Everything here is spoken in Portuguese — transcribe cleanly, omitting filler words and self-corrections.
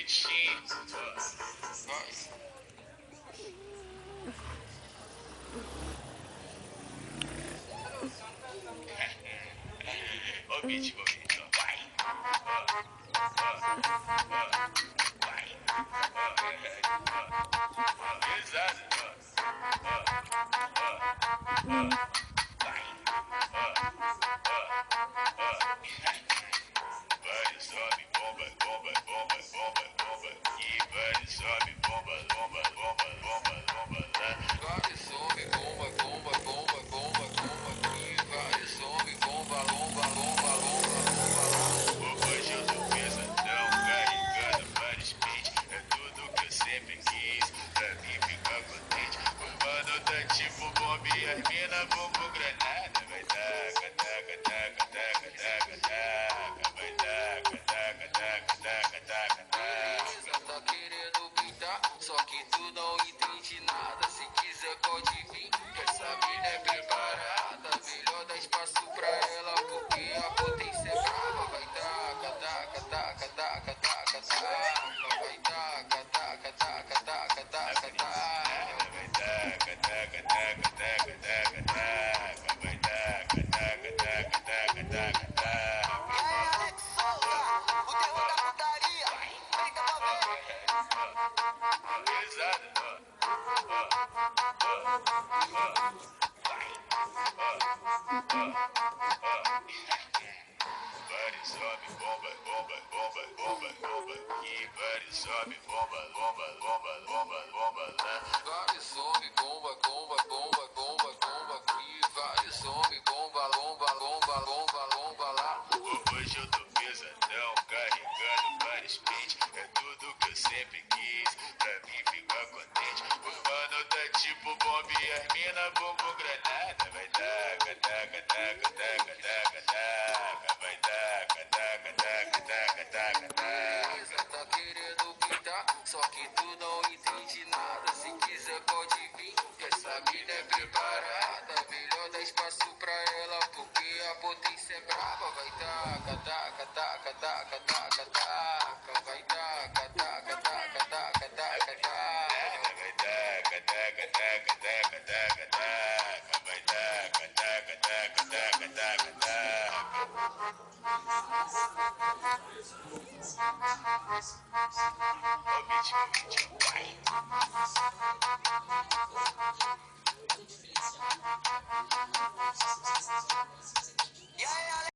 bichinho. Ó o beat, vai. Pesado. Vai, sobe, bomba, bomba, bomba, bomba, bomba. E vai, sobe, bomba, bomba, bomba, bomba, bomba. Vai, sobe, bomba, bomba, bomba, bomba, bomba. E vai, sobe, bomba, bomba, bomba, bomba, bomba. Hoje eu tô pesadão, carregando vários beats. É tudo que eu sempre quis, pra mim ficar contente. O mano tá tipo bomba e as mina bumbum granada. Vai taca, taca, taca, taca, taca, taca. Vai taca, taca, taca, taca, taca, taca. Tá querendo pintar, só que tu não entende nada. Se quiser pode vir, que essa mina é preparada. Melhor dar espaço pra ela, porque a potência é brava. Vai taca, taca, taca, taca, taca, taca. Vai taca, taca, taca, taca, taca, taca. Vai taca, taca, taca, taca, taca, taca. Vai taca, taca, taca, taca, taca, taca. O terror da putaria, fica pra ver. Pesado, Buddy sobe, bomba, bomba, bomba, bomba, bomba. E buddy sobe, bomba, bomba, bomba, bomba, bomba. Buddy sobe, bomba, bomba, bomba, bomba, bomba. E buddy sobe, bomba, bomba, bomba, bomba, bomba lá. Hoje eu tô pesadão, carregando vários beats. É tudo que eu sempre quis, pra mim ficar contente. O mano tá tipo bomba e as mina bumbum granada. Vai taca, taca, taca, taca, taca, taca. Vai taca, taca, taca, taca, taca, taca. Tá querendo pintar, só que tu não entende nada. Se quiser pode vir, que essa mina é preparada. Melhor dar espaço pra ela, porque a potência é brava. Vai taca, taca, taca, taca, taca, taca. Vai taca, taca, taca, taca, taca, taca. Vai taca, taca, taca, taca, taca, taca. Vai taca, taca, taca, taca, taca, taca. Ó o beat, vai.